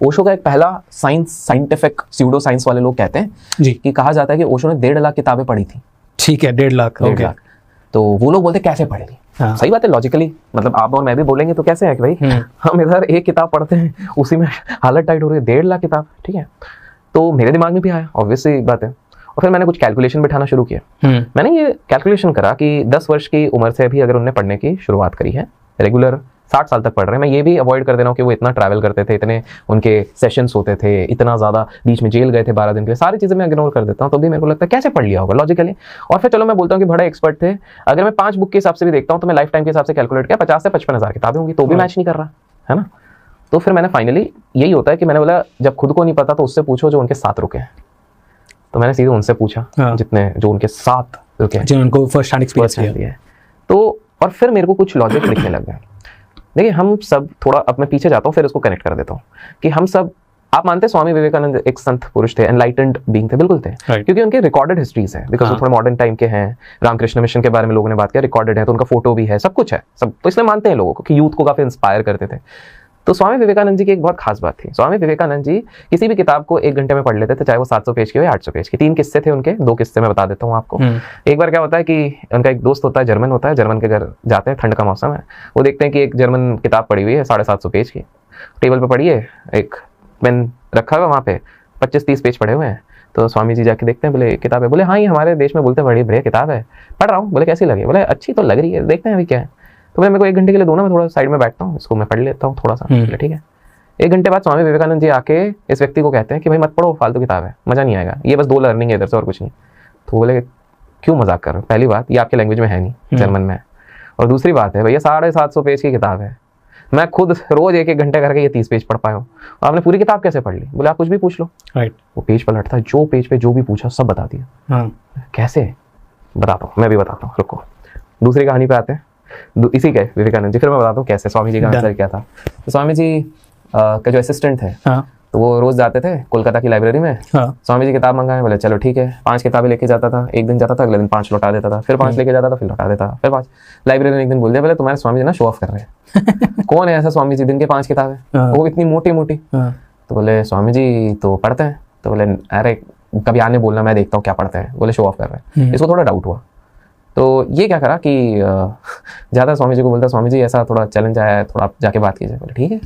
ओशो का एक पहला साइंटिफिक स्यूडो साइंस वाले लोग कहते हैं जी कि कहा जाता है कि ओशो ने 1.5 लाख किताबें पढ़ी थी। ठीक है, 1.5 लाख। 1.5 लाख। तो वो लोग बोलते कैसे पढ़ ली। हाँ। सही बात है, लॉजिकली मतलब आप और मैं भी बोलेंगे तो कैसे है कि भाई हम इधर एक किताब पढ़ते हैं उसी में हालत टाइट हो रही है, 1.5 लाख किताब। ठीक है, तो मेरे दिमाग में भी आया, ऑब्वियसली बात है। और फिर मैंने कुछ कैलकुलेशन बिठाना शुरू किया। मैंने ये कैलकुलेशन करा कि 10 वर्ष की उम्र से भी अगर उन्होंने पढ़ने की शुरुआत करी है, रेगुलर 60 साल तक पढ़ रहे हैं। मैं ये भी अवॉइड कर देना कि वो इतना ट्रैवल करते थे, इतने उनके सेशंस होते थे, इतना ज़्यादा बीच में जेल गए थे 12 दिन के लिए, सारी चीज़ें मैं इग्नोर कर देता हूँ। तो भी मेरे को लगता है कैसे पढ़ लिया होगा लॉजिकली। और फिर चलो मैं बोलता हूँ कि बड़े एक्सपर्ट थे, अगर मैं 5 बुक के हिसाब से भी देखता हूँ तो मैं लाइफ टाइम के हिसाब से कैलकुलेट किया 50 से 55 हज़ार किताबें होंगी, तो भी मैच नहीं कर रहा है ना। तो फिर मैंने फाइनली यही होता है कि मैंने बोला जब खुद को नहीं पता तो उससे पूछो जो उनके साथ रुके हैं। तो मैंने सीधे उनसे पूछा, जितने जो उनके साथ रुके हैं, जिनको फर्स्ट हैंड एक्सपीरियंस किया। तो और फिर मेरे को कुछ लॉजिक दिखने लग गया। देखिए हम सब थोड़ा, अब मैं पीछे जाता हूँ फिर इसको कनेक्ट कर देता हूँ कि हम सब, आप मानते हैं स्वामी विवेकानंद एक संत पुरुष थे, एनलाइटेंड बीइंग थे, बिल्कुल थे, क्योंकि उनके रिकॉर्डेड हिस्ट्रीज है, बिकॉज वो थोड़े मॉडर्न टाइम के हैं। रामकृष्ण मिशन के बारे में लोगों ने बात किया, रिकॉर्डेड है, तो उनका फोटो भी है, सब कुछ है, सब तो इसलिए मानते हैं लोगों को कि यूथ को काफी इंस्पायर करते थे। तो स्वामी विवेकानंद जी की एक बहुत खास बात थी, स्वामी विवेकानंद जी किसी भी किताब को 1 घंटे में पढ़ लेते थे, चाहे वो 700 पेज की हो या 800 पेज की। 3 किस्से थे उनके, 2 किस्से मैं बता देता हूँ आपको। एक बार क्या होता है कि उनका एक दोस्त होता है, जर्मन होता है, जर्मन के घर जाते हैं, ठंड का मौसम है, वो देखते हैं कि एक जर्मन किताब पड़ी हुई है 750 पेज की, टेबल पर पड़ी है, एक पेन रखा हुआ वहाँ पे, 25-30 पेज पड़े हुए हैं। तो स्वामी जी जाके देखते हैं, बोले किताब है? बोले हाँ, ये हमारे देश में बोलते हैं बड़ी बढ़िया किताब है, पढ़ रहा हूँ। बोले कैसी लगी? बोले अच्छी तो लग रही है, देखते हैं अभी क्या है। तो बोले मेरे को 1 घंटे के लिए दो ना, मैं थोड़ा साइड में बैठता हूँ, इसको मैं पढ़ लेता हूँ थोड़ा सा। बोले ठीक है। 1 घंटे बाद स्वामी विवेकानंद जी आके इस व्यक्ति को कहते हैं कि भाई मत पढ़ो, फालतू किताब है, मजा नहीं आएगा, ये बस 2 लर्निंग है इधर से और कुछ नहीं। तो बोले क्यों मजाक कर रहे हो? पहली बात ये आपके लैंग्वेज में है नहीं, जर्मन में है, और दूसरी बात है भैया 750 पेज की किताब है, मैं खुद रोज 1-1 घंटे करके ये 30 पेज पढ़ पाया हूँ, आपने पूरी किताब कैसे पढ़ ली? बोले आप कुछ भी पूछ लो। राइट। वो पेज पलटता, जो पेज पे जो भी पूछा सब बता दिया। कैसे? बताता हूँ, मैं भी बताता हूँ, रुको। दूसरी कहानी पे आते हैं, इसी के विवेकानंद जी, फिर मैं बताता हूँ कैसे स्वामी जी का आंसर क्या था। तो स्वामी जी का जो असिस्टेंट थे, तो वो रोज जाते थे कोलकाता की लाइब्रेरी में, स्वामी जी किताब मंगाए, बोले चलो ठीक है, 5 किताबें लेके जाता था, एक दिन जाता था, अगले दिन 5 लौटा देता था, फिर 5 लेके जाता था, फिर लौटा देता, फिर 5। लाइब्रेरी ने एक दिन बोल दिया, बोले तुम्हारे स्वामी जी ना शो ऑफ कर रहे हैं। कौन है ऐसा स्वामी जी दिन के 5 किताबें, वो इतनी मोटी मोटी। तो बोले स्वामी जी तो पढ़ते हैं। तो बोले अरे कभी आने बोलना, मैं देखता हूँ क्या पढ़ते हैं। बोले शो ऑफ कर रहे हैं। इसको थोड़ा डाउट हुआ, तो ये क्या करा कि ज़्यादा स्वामी जी को बोलता, स्वामी जी ऐसा थोड़ा चैलेंज आया है, थोड़ा आप जाके बात कीजिए। बोले ठीक है,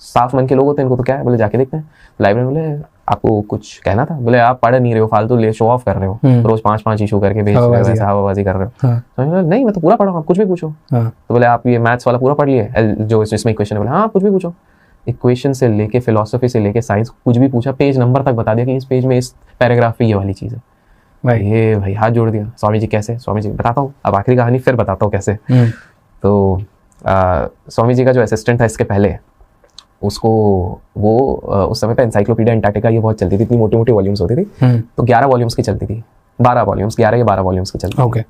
साफ मन के लोग होते हैं, इनको तो क्या है, बोले जाके देखते हैं। लाइब्रेरी बोले आपको कुछ कहना था? बोले आप पढ़ नहीं रहे हो, फालतू ले शो ऑफ कर रहे हो, रोज 5-5 इशू करके भेज रहे हो, हवाबाजी कर रहे हो। तो नहीं मैं तो पूरा पढ़ा हूँ, आप कुछ भी पूछो। तो बोले आप ये मैथ्स वाला पूरा पढ़ लिए जो इसमें इक्वेशन है? बोले हाँ कुछ भी पूछो। इक्वेशन से लेके फिलोसफी से लेके साइंस, कुछ भी पूछा, पेज नंबर तक बता दिया कि इस पेज में इस पैराग्राफ पे ये वाली चीज़ है। ये भाई हाथ जोड़ दिया। स्वामी जी कैसे? स्वामी जी बताता हूँ, अब आखिरी कहानी फिर बताता हूँ कैसे। तो स्वामी जी का जो असिस्टेंट था इसके पहले, उसको वो उस समय पे एनसाइक्लोपीडिया एंटार्क्टिका ये बहुत चलती थी, इतनी मोटी मोटी वॉल्यूम्स होती थी, तो 11 वॉल्यूम्स की चलती थी, 12 वॉल्यूम्स, 11 या 12 वॉल्यूम्स की चलती थी।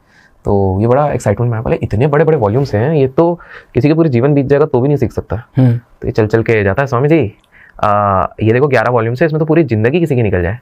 तो ये बड़ा एक्साइटमेंट में बोले इतने बड़े बड़े वॉल्यूम्स हैं, ये तो किसी के पूरे जीवन बीत जाएगा तो भी नहीं सीख सकता। तो ये चल चल के जाता है, स्वामी जी ये देखो 11 वॉल्यूम्स है, इसमें तो पूरी जिंदगी किसी की निकल जाए।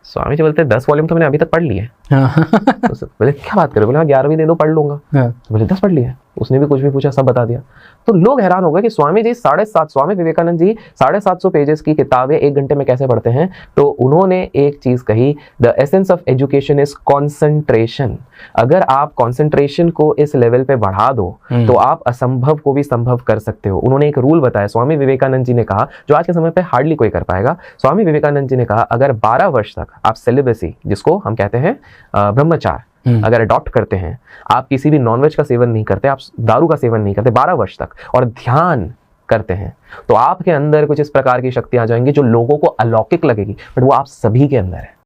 स्वामी जी बोलते 10 वॉल्यूम तो मैंने अभी तक पढ़ लिए। तो बोले क्या बात करो? बोले 11 भी दे दो, पढ़ लूंगा। तो बोले 10 पढ़ लिए। उसने भी कुछ भी पूछा, सब बता दिया। तो लोग हैरान हो गए कि स्वामी जी 750, स्वामी विवेकानंद जी 750 पेजेस की किताबें 1 घंटे में कैसे पढ़ते हैं। तो उन्होंने एक चीज कही, the essence of education is concentration. अगर आप कॉन्सेंट्रेशन को इस लेवल पे बढ़ा दो तो आप असंभव को भी संभव कर सकते हो। उन्होंने एक रूल बताया, स्वामी विवेकानंद जी ने कहा, जो आज के समय पे हार्डली कोई कर पाएगा। स्वामी विवेकानंद जी ने कहा अगर 12 वर्ष तक आप सेलिबसी, जिसको हम कहते हैं ब्रह्मचार, अगर अडॉप्ट करते हैं, आप किसी भी नॉनवेज का सेवन नहीं करते, आप दारू का सेवन नहीं करते 12 वर्ष तक, और ध्यान करते हैं, तो आपके अंदर कुछ इस प्रकार की शक्ति आ जाएंगी जो लोगों को अलौकिक लगेगी, बट वो आप सभी के अंदर है।